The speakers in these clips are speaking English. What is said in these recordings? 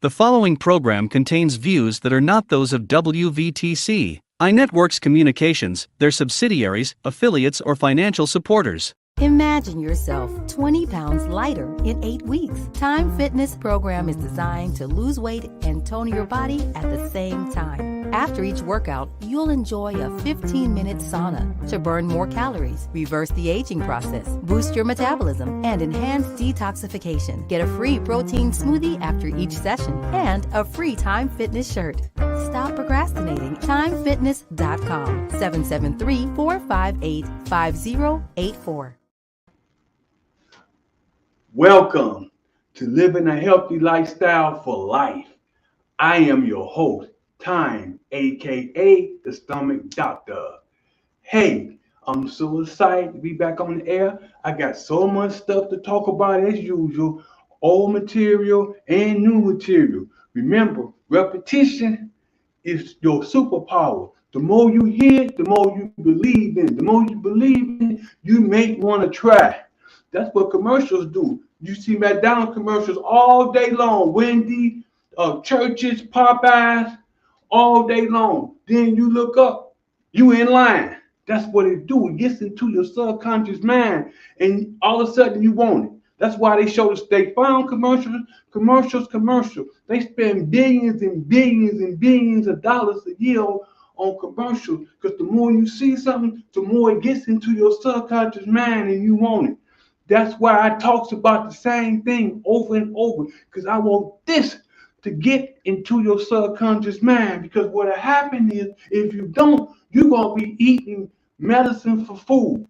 The following program contains views that are not those of WVTC, iNetworks Communications, their subsidiaries, affiliates, or financial supporters. Imagine yourself 20 pounds lighter in 8 weeks. Tyme Fitness program is designed to lose weight and tone your body at the same time. After each workout, you'll enjoy a 15-minute sauna to burn more calories, reverse the aging process, boost your metabolism, and enhance detoxification. Get a free protein smoothie after each session and a free Tyme Fitness shirt. Stop procrastinating. TymeFitness.com 773-458-5084. Welcome to Living a Healthy Lifestyle for Life. I am your host, Tyme, aka the Stomach Doctor. Hey, I'm so excited to be back on the air. I got so much stuff to talk about as usual, old material and new material. Remember, repetition is your superpower. The more you hear it, the more you believe in it. The more you believe in it, you may want to try. That's what commercials do. You see McDonald's commercials all day long. Wendy, churches, Popeyes, all day long. Then you look up, you in line. That's what it do. It gets into your subconscious mind, and all of a sudden you want it. That's why they show the State Farm commercials. They spend billions and billions and billions of dollars a year on commercials, because the more you see something, the more it gets into your subconscious mind and you want it. That's why I talks about the same thing over and over, because I want this to get into your subconscious mind. Because what'll happen is, if you don't, you're going to be eating medicine for food,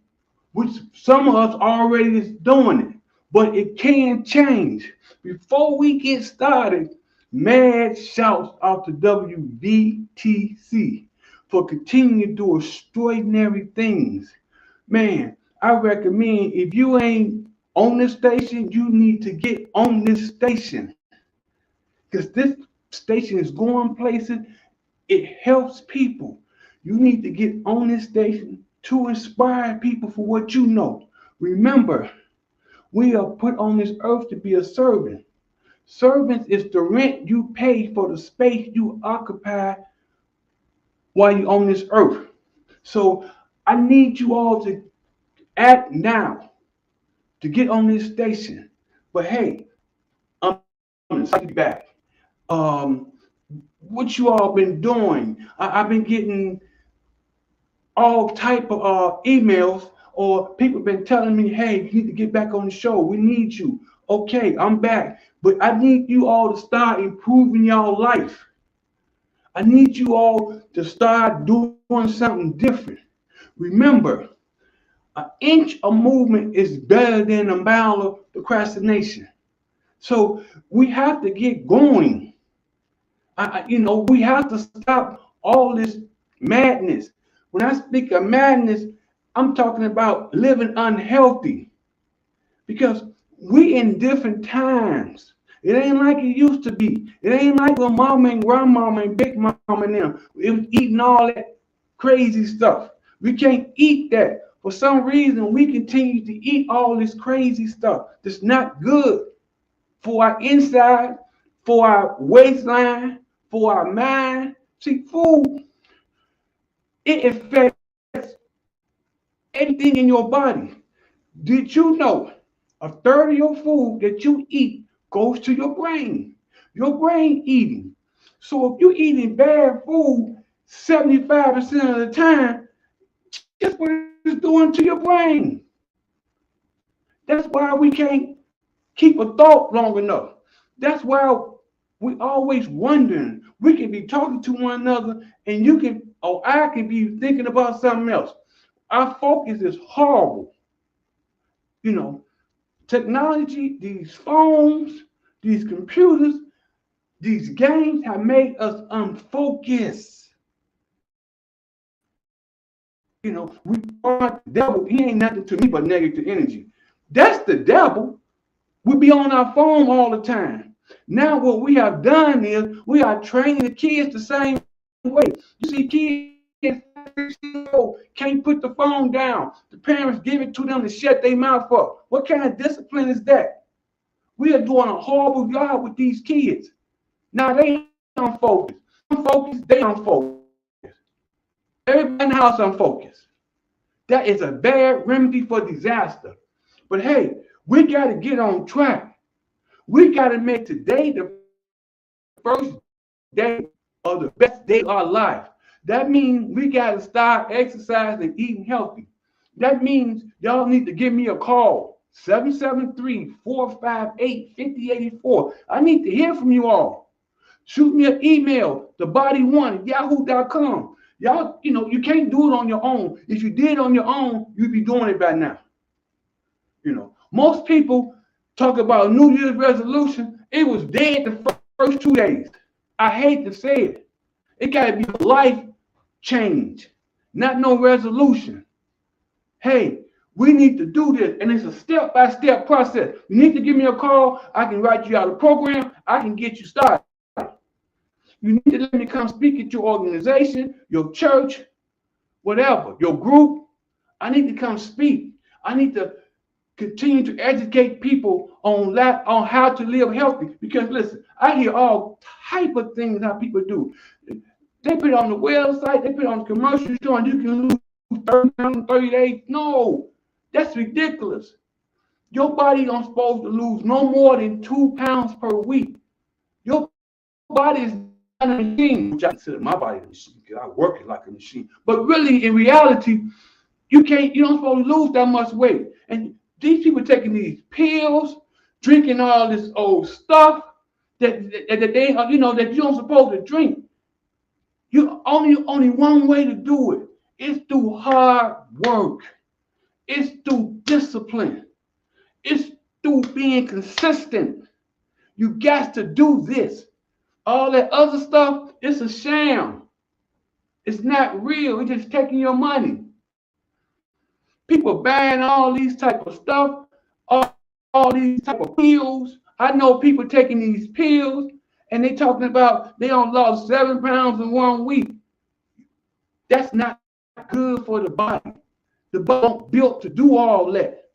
which some of us already is doing it, but it can change. Before we get started, mad shouts out to WVTC for continuing to do extraordinary things. Man, I recommend, if you ain't on this station, you need to get on this station, because this station is going places. It helps people. You need to get on this station to inspire people for what you know. Remember, we are put on this earth to be a servant. Servants is the rent you pay for the space you occupy while you're on this earth. So I need you all to act now to get on this station. But hey, I'm excited to be back. What you all been doing? I've been getting all type of emails, or people been telling me, hey, you need to get back on the show. We need you. Okay, I'm back. But I need you all to start improving your life. I need you all to start doing something different. Remember, an inch of movement is better than a mile of procrastination. So we have to get going. We have to stop all this madness. When I speak of madness, I'm talking about living unhealthy, because we in different times. It ain't like it used to be. It ain't like when mama and grandmama and big mama and them, it was eating all that crazy stuff. We can't eat that. For some reason, we continue to eat all this crazy stuff that's not good for our inside, for our waistline, for our mind. See, food, it affects everything in your body. Did you know a third of your food that you eat goes to your brain? Your brain eating. So if you're eating bad food 75% of the time, guess what it's doing to your brain? That's why we can't keep a thought long enough. That's why we always wondering. We can be talking to one another, and you can, or I can be thinking about something else. Our focus is horrible. Technology, these phones, these computers, these games have made us unfocused. We want the devil. He ain't nothing to me but negative energy. That's the devil. We be on our phone all the time. Now what we have done is we are training the kids the same way. You see kids can't put the phone down. The parents give it to them to shut their mouth up. What kind of discipline is that? We are doing a horrible job with these kids. Now they unfocused. Unfocused, they unfocused. Everybody in the house unfocused. That is a bad remedy for disaster. But hey, we got to get on track. We got to make today the first day of the best day of our life. That means we got to start exercising and eating healthy. That means y'all need to give me a call. 773-458-5084. I need to hear from you all. Shoot me an email, thebody1@yahoo.com. Y'all, you can't do it on your own. If you did on your own, you'd be doing it by now. Most people talk about New Year's resolution. It was dead the first 2 days. I hate to say it. It got to be a life change, not no resolution. Hey, we need to do this, and it's a step-by-step process. You need to give me a call. I can write you out a program. I can get you started. You need to let me come speak at your organization, your church, whatever, your group. I need to come speak. I need to continue to educate people on how to live healthy. Because listen, I hear all type of things how people do. They put it on the website, they put it on the commercial show, and you can lose 30 pounds in 30 days. No, that's ridiculous. Your body is supposed to lose no more than 2 pounds per week. Your body is not a machine, which I consider my body a machine because I work it like a machine. But really, in reality, you don't supposed to lose that much weight. And these people taking these pills, drinking all this old stuff that they that you don't supposed to drink. You only one way to do it. It's through hard work. It's through discipline. It's through being consistent. You got to do this. All that other stuff, it's a sham. It's not real. It's just taking your money. People buying all these type of stuff, all these type of pills. I know people taking these pills and they talking about they don't lost 7 pounds in 1 week. That's not good for the body. The body built to do all that.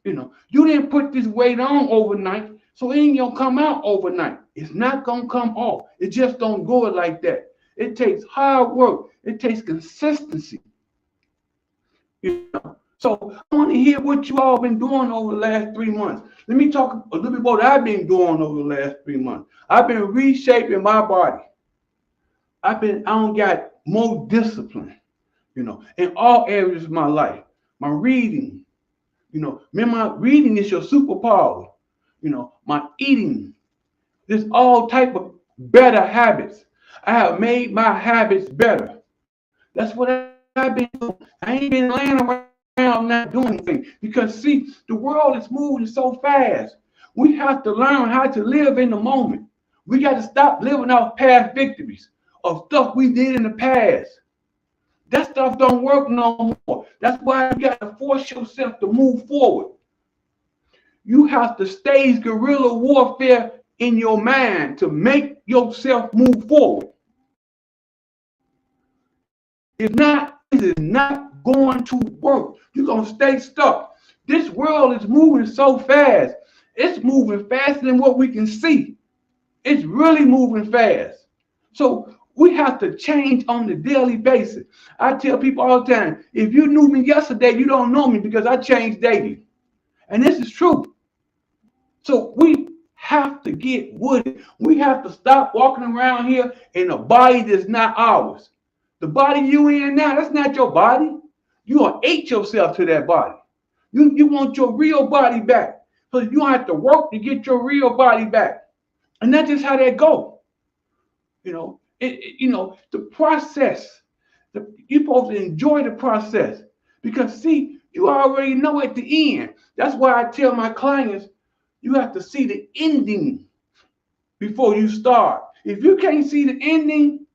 You didn't put this weight on overnight, so it ain't gonna come out overnight. It's not gonna come off. It just don't go like that. It takes hard work. It takes consistency. So I want to hear what you all been doing over the last 3 months. Let me talk a little bit about what I've been doing over the last 3 months. I've been reshaping my body. I don't got more discipline, in all areas of my life. My reading, remember, reading is your superpower. My eating, there's all type of better habits. I have made my habits better. That's what I've been doing. I ain't been laying around not doing anything. Because see, the world is moving so fast. We have to learn how to live in the moment. We got to stop living off past victories of stuff we did in the past. That stuff don't work no more. That's why you got to force yourself to move forward. You have to stage guerrilla warfare in your mind to make yourself move forward. If not, it is not going to work. You're going to stay stuck. This world is moving so fast. It's moving faster than what we can see. It's really moving fast. So we have to change on a daily basis. I tell people all the time, if you knew me yesterday, you don't know me because I change daily. And this is true. So we have to get wooded. We have to stop walking around here in a body that's not ours. The body you in now, that's not your body. You gonna ate yourself to that body. You want your real body back. So you don't have to work to get your real body back. And that's just how that go. The process. You're supposed to enjoy the process. Because see, you already know at the end. That's why I tell my clients, you have to see the ending before you start. If you can't see the ending,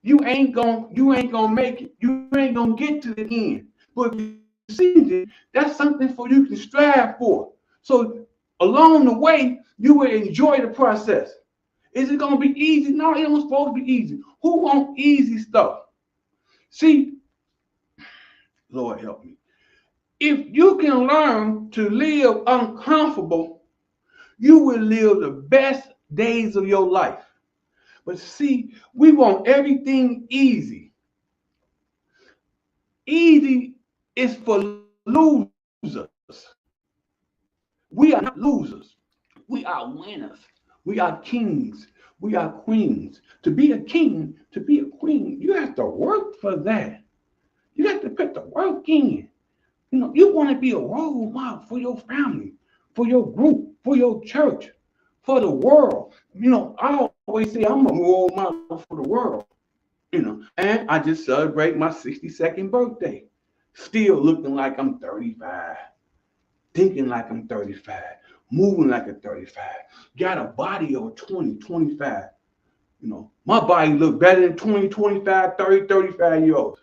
you ain't gonna make it. You ain't gonna get to the end. But if you see it, that's something for you to strive for. So along the way, you will enjoy the process. Is it gonna be easy? No, it don't supposed to be easy. Who wants easy stuff? See, Lord help me. If you can learn to live uncomfortable, you will live the best days of your life. But see, we want everything easy. Easy is for losers. We are not losers. We are winners. We are kings. We are queens. To be a king, to be a queen, you have to work for that. You have to put the work in. You want to be a role model for your family, for your group, for your church, for the world. I always say I'm a role model for the world. And I just celebrate my 62nd birthday. Still looking like I'm 35, thinking like I'm 35, moving like a 35, got a body of a 20, 25. My body look better than 20, 25, 30, 35 years old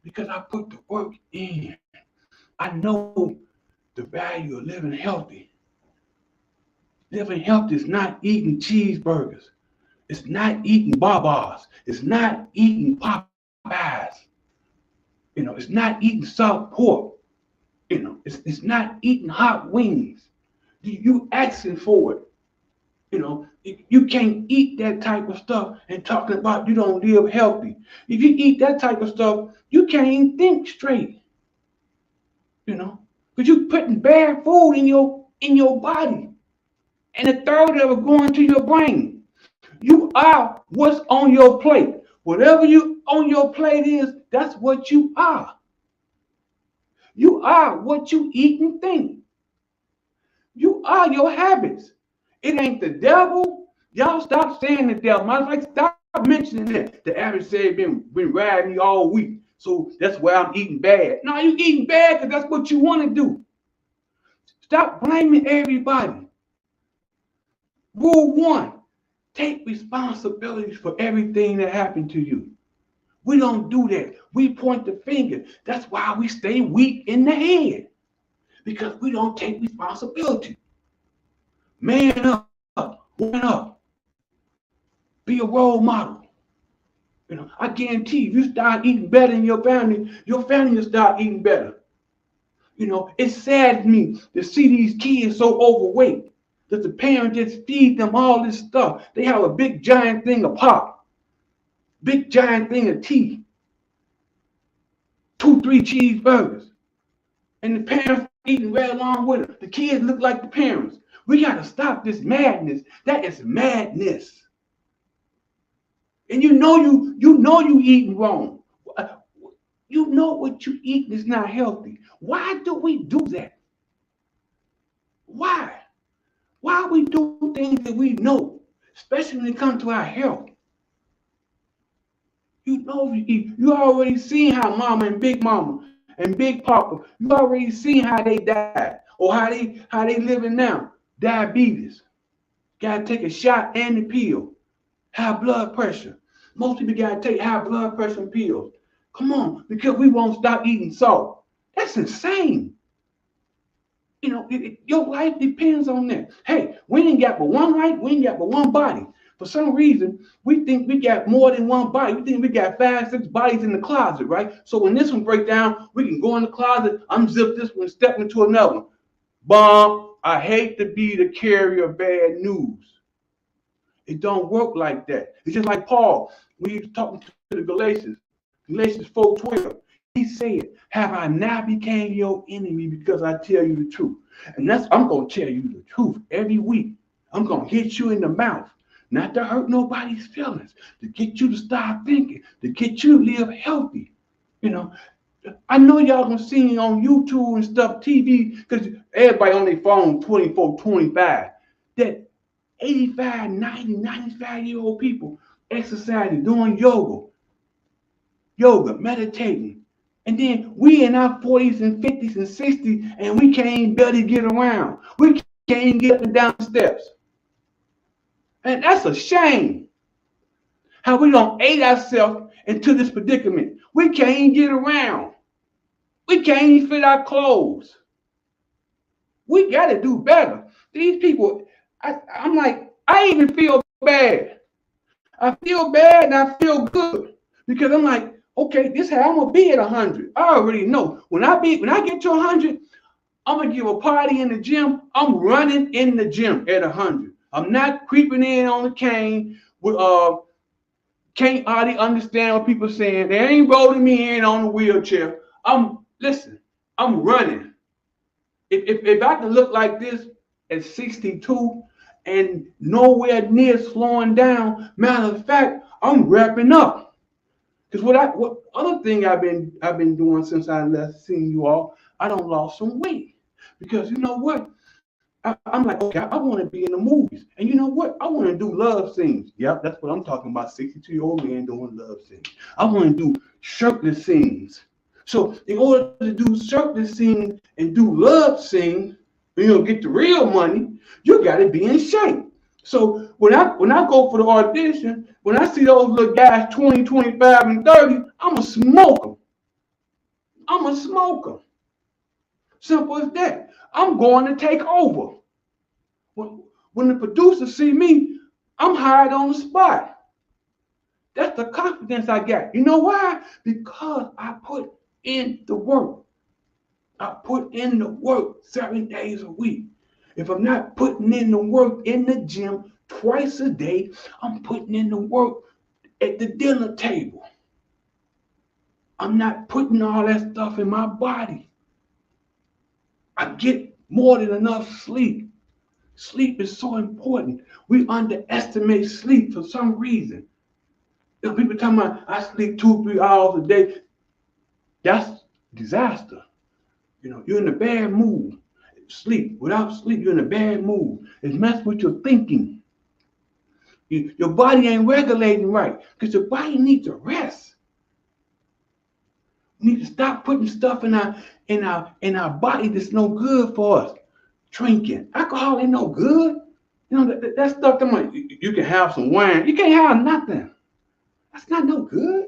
because I put the work in. I know the value of living healthy. Living healthy is not eating cheeseburgers. It's not eating Babas. It's not eating Popeyes. It's not eating salt pork. It's not eating hot wings. You asking for it. You can't eat that type of stuff and talking about you don't live healthy. If you eat that type of stuff, you can't even think straight. Because you're putting bad food in your body, and a third of it going to your brain. You are what's on your plate. Whatever you on your plate is, that's what you are. You are what you eat and think. You are your habits. It ain't the devil. Y'all stop saying the devil. Matter of fact, stop mentioning that. The average said been riding me all week. So that's why I'm eating bad. No, you eating bad because that's what you want to do. Stop blaming everybody. Rule 1, take responsibility for everything that happened to you. We don't do that. We point the finger. That's why we stay weak in the head. Because we don't take responsibility. Man up, woman up. Be a role model. I guarantee you, if you start eating better in your family will start eating better. It saddens me to see these kids so overweight that the parents just feed them all this stuff. They have a big giant thing of pop, big giant thing of tea, 2, 3 cheeseburgers, and the parents eating right along with them. The kids look like the parents. We got to stop this madness. That is madness. And you know you eating wrong. You know what you eating is not healthy. Why do we do that? Why? Why we do things that we know, especially when it comes to our health? You already seen how mama and big mama and big papa, you already seen how they died or how they living now. Diabetes. Gotta take a shot and the pill. High blood pressure. Most people gotta take high blood pressure pills. Come on, because we won't stop eating salt. That's insane. Your life depends on that. Hey, we ain't got but one life, we ain't got but one body. For some reason, we think we got more than one body. We think we got 5, 6 bodies in the closet, right? So when this one breaks down, we can go in the closet, unzip this one, step into another one. Bomb, I hate to be the carrier of bad news. It don't work like that. It's just like Paul, when he was talking to the Galatians 4:12. He said, have I now became your enemy because I tell you the truth? And I'm going to tell you the truth every week. I'm going to hit you in the mouth, not to hurt nobody's feelings, to get you to start thinking, to get you to live healthy. I know y'all going to see me on YouTube and stuff, TV, because everybody on their phone, 24, 25, that 85, 90, 95-year-old people exercising, doing yoga, meditating. And then we in our 40s and 50s and 60s, and we can't barely get around. We can't get up and down the steps. And that's a shame. How we don't aid ourselves into this predicament. We can't get around. We can't even fit our clothes. We got to do better. These people, I'm like, I even feel bad. I feel bad and I feel good because I'm like, okay, this is how I'm gonna be at 100. I already know when I get to 100, I'm gonna give a party in the gym. I'm running in the gym at 100. I'm not creeping in on the cane with can't hardly understand what people saying. They ain't rolling me in on the wheelchair. I'm running. If I can look like this at 62 and nowhere near slowing down, matter of fact, I'm wrapping up. Because what other thing I've been doing since I left seeing you all, I done lost some weight. Because you know what? I'm like, okay, I want to be in the movies. And you know what? I want to do love scenes. Yep, that's what I'm talking about. 62-year-old man doing love scenes. I want to do shirtless scenes. So in order to do shirtless scenes and do love scenes, get the real money, you got to be in shape. So when I go for the audition, when I see those little guys 20, 25, and 30, I'm a smoker. I'm a smoker. Simple as that. I'm going to take over. When the producers see me, I'm hired on the spot. That's the confidence I got. You know why? Because I put in the work. I put in the work 7 days a week. If I'm not putting in the work in the gym twice a day, I'm putting in the work at the dinner table. I'm not putting all that stuff in my body. I get more than enough sleep. Sleep is so important. We underestimate sleep for some reason. People talking about I sleep 2-3 hours a day. That's disaster. You're in a bad mood. Sleep. Without sleep, you're in a bad mood. It's messing with your thinking. Your body ain't regulating right because your body needs to rest. We need to stop putting stuff in our body that's no good for us. Drinking. Alcohol ain't no good. That stuff, you can have some wine. You can't have nothing. That's not no good.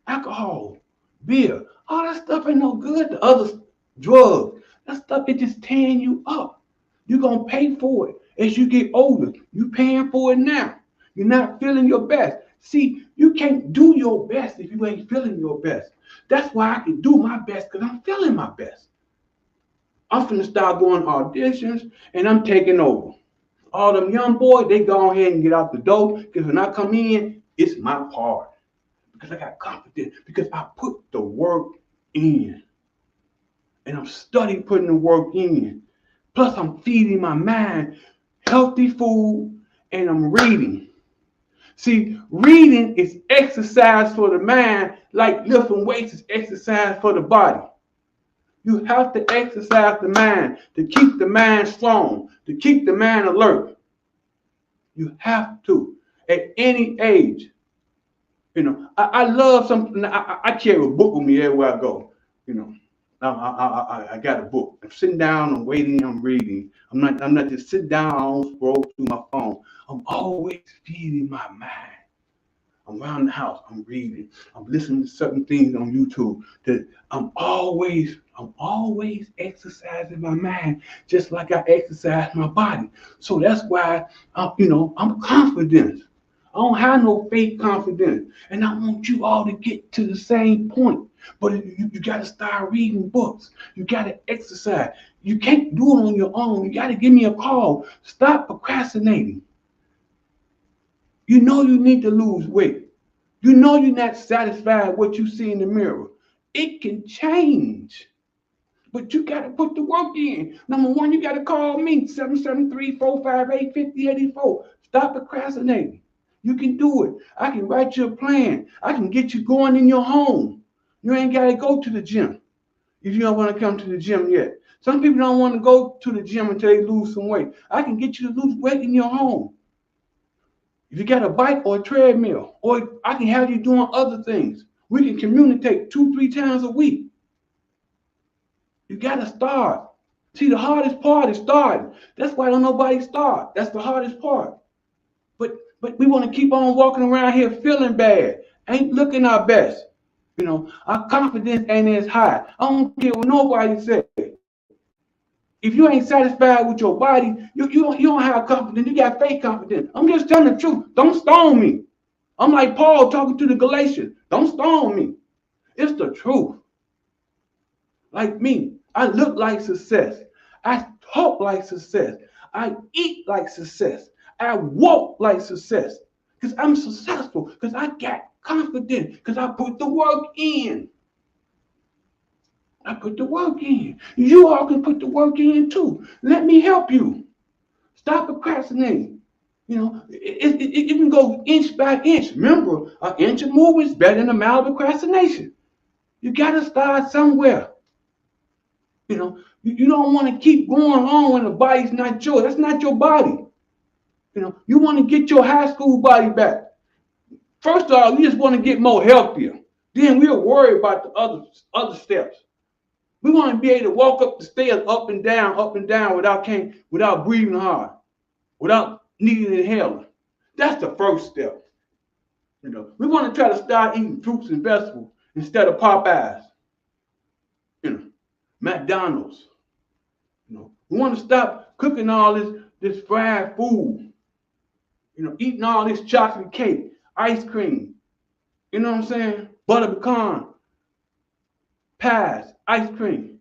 Alcohol, beer, all that stuff ain't no good. The other drugs, that stuff is just tearing you up. You're going to pay for it as you get older. You're paying for it now. You're not feeling your best. See, you can't do your best if you ain't feeling your best. That's why I can do my best because I'm feeling my best. I'm finna start going auditions and I'm taking over. All them young boys, they go ahead and get out the door because when I come in, it's my part. Because I got confidence, because I put the work in. And I'm studying putting the work in. Plus, I'm feeding my mind healthy food and I'm reading. See, reading is exercise for the mind, like lifting weights is exercise for the body. You have to exercise the mind to keep the mind strong, to keep the mind alert. You have to, at any age. I love something. I carry a book with me everywhere I go. I got a book. I'm sitting down, I'm waiting, I'm reading. I'm not just sitting down, I don't scroll through my phone. I'm always feeding my mind. I'm around the house, I'm reading. I'm listening to certain things on YouTube. That I'm always exercising my mind, just like I exercise my body. So that's why I'm confident. I don't have no fake confidence. And I want you all to get to the same point. But you got to start reading books. You got to exercise. You can't do it on your own. You got to give me a call. Stop procrastinating. You know you need to lose weight. You know you're not satisfied with what you see in the mirror. It can change. But you got to put the work in. Number one, you got to call me, 773-458-5084. Stop procrastinating. You can do it. I can write you a plan. I can get you going in your home. You ain't got to go to the gym if you don't want to come to the gym yet. Some people don't want to go to the gym until they lose some weight. I can get you to lose weight in your home. If you got a bike or a treadmill, or I can have you doing other things. We can communicate 2-3 times a week. You got to start. See, the hardest part is starting. That's why don't nobody start. That's the hardest part. But we want to keep on walking around here feeling bad, ain't looking our best. Our confidence ain't as high. I don't care what nobody says. If you ain't satisfied with your body, you don't have confidence. You got fake confidence. I'm just telling the truth. Don't stone me. I'm like Paul talking to the Galatians. Don't stone me. It's the truth. Like me, I look like success. I talk like success. I eat like success. I walk like success. Because I'm successful, because I got confidence, because I put the work in. I put the work in. You all can put the work in too. Let me help you. Stop procrastinating. It can go inch by inch. Remember, an inch of movement is better than a mile of procrastination. You got to start somewhere. You don't want to keep going on when the body's not yours. That's not your body. You want to get your high school body back. First of all, you just want to get more healthier. Then we'll worry about the other steps. We want to be able to walk up the stairs up and down without breathing hard, without needing an inhaler. That's the first step. We want to try to start eating fruits and vegetables instead of Popeyes. McDonald's. We want to stop cooking all this fried food. Eating all this chocolate cake, ice cream. You know what I'm saying? Butter pecan, pies, ice cream.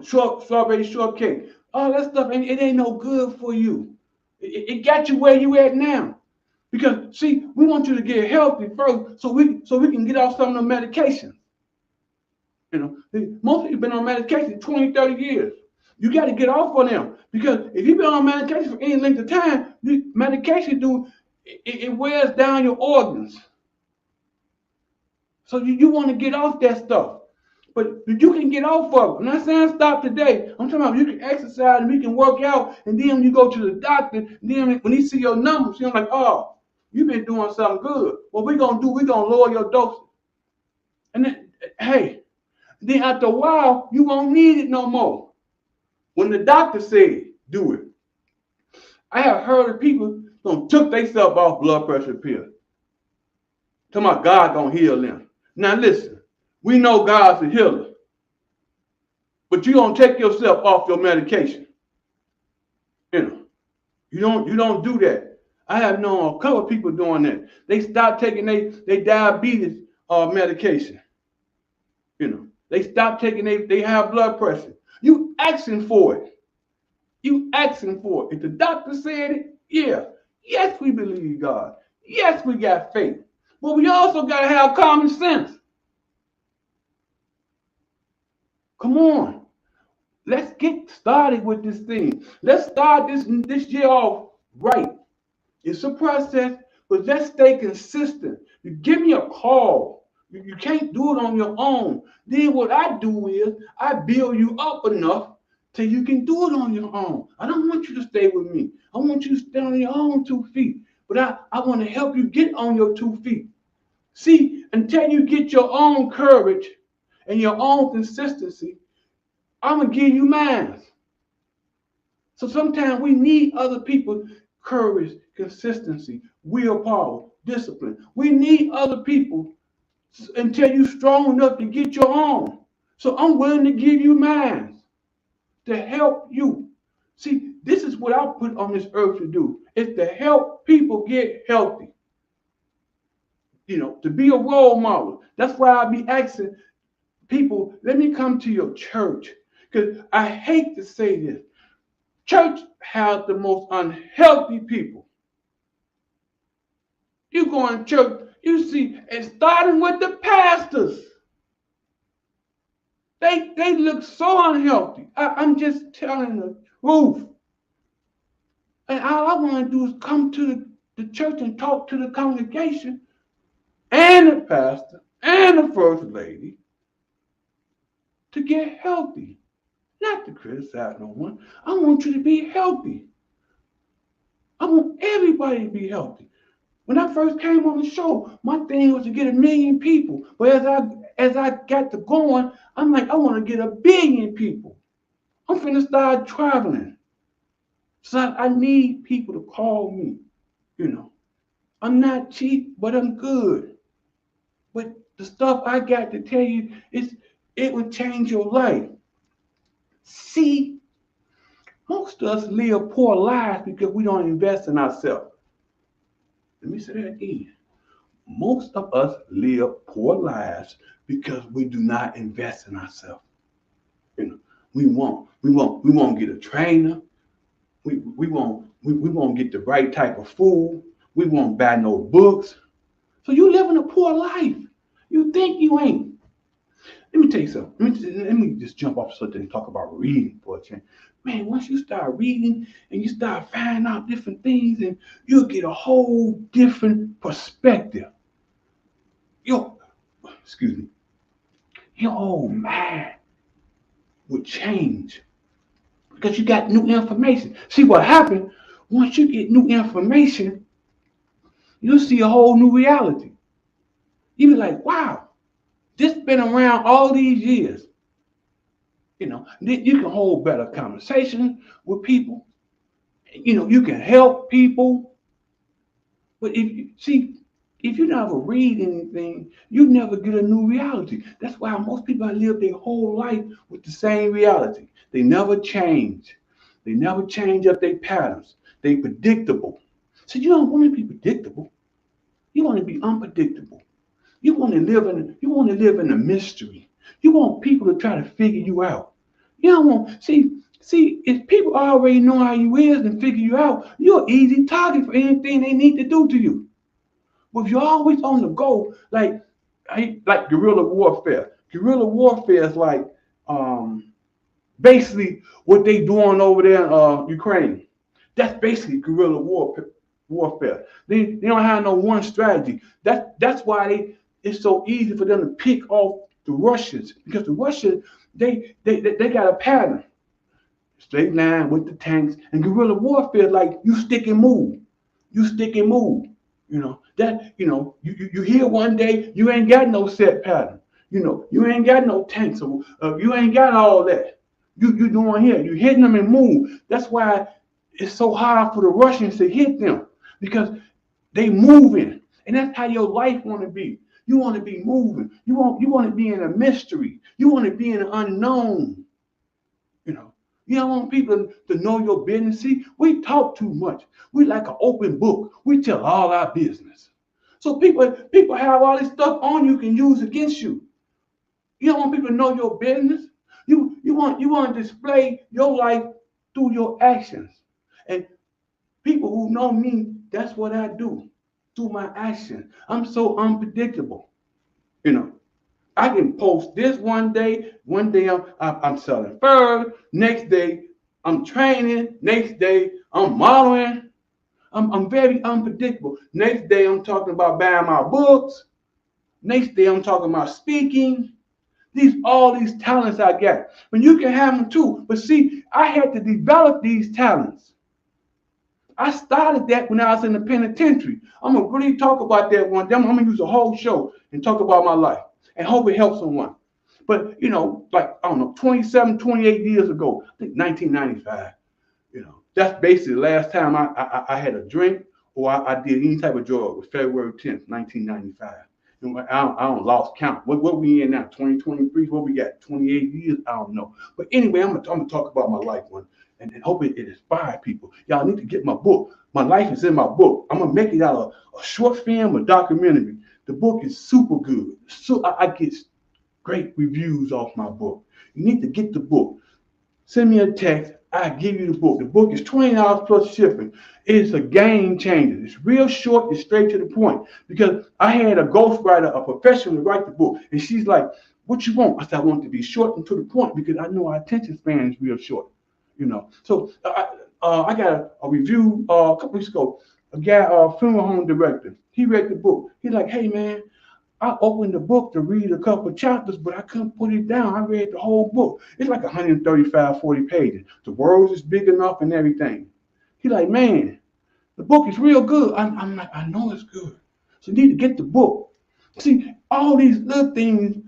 Strawberry shortcake. All that stuff, it ain't no good for you. It got you where you at now. Because see, we want you to get healthy first, so we can get off some of the medications. Most people been on medication 20, 30 years. You got to get off of them, because if you've been on medication for any length of time, medication it wears down your organs. So you want to get off that stuff. But you can get off of it. I'm not saying stop today. I'm talking about you can exercise and you can work out, and then when you go to the doctor, and then when he see your numbers, he's like, oh, you've been doing something good. What we're going to do, we're going to lower your dose. And then after a while, you won't need it no more. When the doctor said, do it. I have heard of people who took themselves off blood pressure pills. Talking about God gonna heal them. Now listen, we know God's a healer, but you don't take yourself off your medication. You don't do that. I have known a couple of people doing that. They stopped taking their diabetes medication. They stopped taking they high blood pressure. You asking for it. If the doctor said it, yeah. Yes, we believe God. Yes, we got faith. But we also got to have common sense. Come on. Let's get started with this thing. Let's start this year off right. It's a process, but let's stay consistent. You give me a call. You can't do it on your own. Then what I do is I build you up enough till you can do it on your own. I don't want you to stay with me. I want you to stand on your own 2 feet. But I want to help you get on your 2 feet. See, until you get your own courage and your own consistency, I'm going to give you mine. So sometimes we need other people's courage, consistency, willpower, discipline. We need other people until you're strong enough to get your own. So I'm willing to give you mine to help you. See, this is what I put on this earth to do. It's to help people get healthy. To be a role model. That's why I be asking people, let me come to your church. Because I hate to say this. Church has the most unhealthy people. You go in church, you see, and starting with the pastors. They look so unhealthy. I'm just telling the truth. And all I want to do is come to the church and talk to the congregation and the pastor and the first lady to get healthy. Not to criticize no one. I want you to be healthy. I want everybody to be healthy. When I first came on the show, my thing was to get 1 million people. But as I got to going, I'm like, I want to get 1 billion people. I'm finna start traveling. So I need people to call me. I'm not cheap, but I'm good. But the stuff I got to tell you, it would change your life. See, most of us live poor lives because we don't invest in ourselves. Let me say that again. Most of us live poor lives because we do not invest in ourselves. We won't get a trainer. We won't get the right type of food. We won't buy no books. So you living a poor life. You think you ain't. Let me tell you something. Let me just jump off something and talk about reading for a change. Man, once you start reading and you start finding out different things, and you'll get a whole different perspective. Your, excuse me, your whole mind will change because you got new information. See what happened? Once you get new information, you'll see a whole new reality. You be like, wow, this been around all these years. You can hold better conversations with people. You can help people. But if you never read anything, you never get a new reality. That's why most people live their whole life with the same reality. They never change. They never change up their patterns. They predictable. So you don't want to be predictable. You want to be unpredictable. You want to live in a mystery. You want people to try to figure you out. You don't want if people already know how you is and figure you out, you're an easy target for anything they need to do to you. But if you're always on the go, like guerrilla warfare. Guerrilla warfare is like basically what they doing over there in Ukraine. That's basically guerrilla warfare. They don't have no one strategy. That's why it's so easy for them to pick off the Russians, because the Russians they got a pattern. Straight line with the tanks, and guerrilla warfare like you stick and move. You stick and move. You hear one day you ain't got no set pattern. You ain't got no tanks, or you ain't got all that. You doing here. You hitting them and move. That's why it's so hard for the Russians to hit them, because they moving, and that's how your life want to be. You want to be moving. You want to be in a mystery. You want to be in an unknown. You don't want people to know your business. See, we talk too much. We like an open book. We tell all our business. So people have all this stuff on you can use against you. You don't want people to know your business. You want to display your life through your actions. And people who know me, that's what I do through my actions. I'm so unpredictable. I can post this one day. One day I'm selling furs. Next day I'm training. Next day I'm modeling. I'm very unpredictable. Next day I'm talking about buying my books. Next day I'm talking about speaking. All these talents I got. But you can have them too. But see, I had to develop these talents. I started that when I was in the penitentiary. I'm gonna really talk about that one day. I'm gonna use a whole show and talk about my life, and hope it helps someone. But, like, I don't know, 27, 28 years ago, I think 1995, that's basically the last time I had a drink or I did any type of drug. It was February 10th, 1995. I don't lost count. What we in now? 2023? What we got? 28 years? I don't know. But anyway, I'm gonna talk about my life one, and hope it inspires people. Y'all need to get my book. My life is in my book. I'm gonna make it out of a short film, a documentary. The book is super good. So I get great reviews off my book. You need to get the book. Send me a text. I give you the book. The book is $20 plus shipping. It's a game changer. It's real short. It's straight to the point. Because I had a ghostwriter, a professional, to write the book, and she's like, "What you want?" I said, "I want it to be short and to the point, because I know our attention span is real short." So I got a review a couple weeks ago. A guy, funeral home director. He read the book. He's like, "Hey man, I opened the book to read a couple of chapters, but I couldn't put it down. I read the whole book. It's like 135, 40 pages. The words is big enough and everything." He's like, "Man, the book is real good." I'm like, "I know it's good. So you need to get the book." See, all these little things,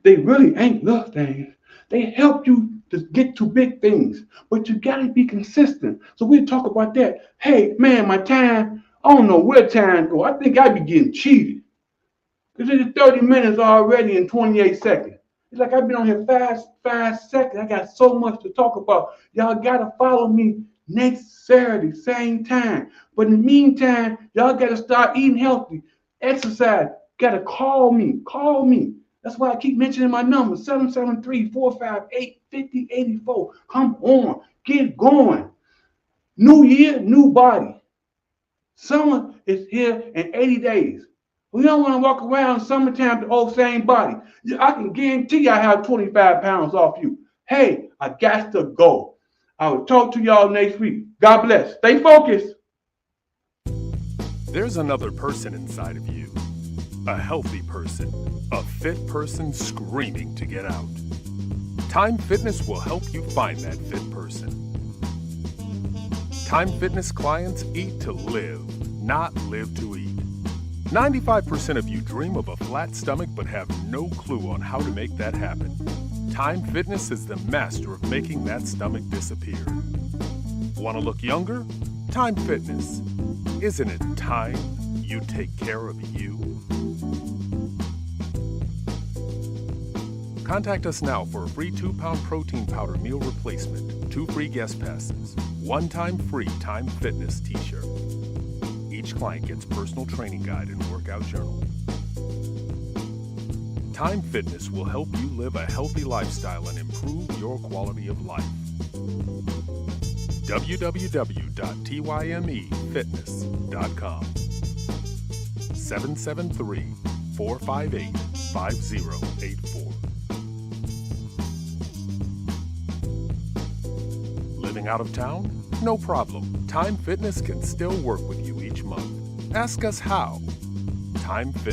they really ain't little things. They help you to get to big things, but you got to be consistent. So we'll talk about that. Hey, man, my time, I don't know where time go. I think I be getting cheated. Because it's 30 minutes already in 28 seconds. It's like I've been on here 5 seconds. I got so much to talk about. Y'all got to follow me next Saturday, same time. But in the meantime, y'all got to start eating healthy, exercise. Got to call me. Call me. That's why I keep mentioning my number, 773-458-5084. Come on. Get going. New year, new body. Summer is here in 80 days. We don't want to walk around summertime with the old same body. I can guarantee you I have 25 pounds off you. Hey, I got to go. I will talk to y'all next week. God bless. Stay focused. There's another person inside of you. A healthy person. A fit person screaming to get out. Tyme Fitness will help you find that fit person. Tyme Fitness clients eat to live, not live to eat. 95% of you dream of a flat stomach but have no clue on how to make that happen. Tyme Fitness is the master of making that stomach disappear. Want to look younger? Tyme Fitness. Isn't it time you take care of you? Contact us now for a free 2-pound protein powder meal replacement, 2 free guest passes, 1-time free Tyme Fitness t-shirt. Each client gets personal training guide and workout journal. Tyme Fitness will help you live a healthy lifestyle and improve your quality of life. www.tymefitness.com 773-458-5084. Living out of town? No problem. Tyme Fitness can still work with you each month. Ask us how. Tyme Fitness.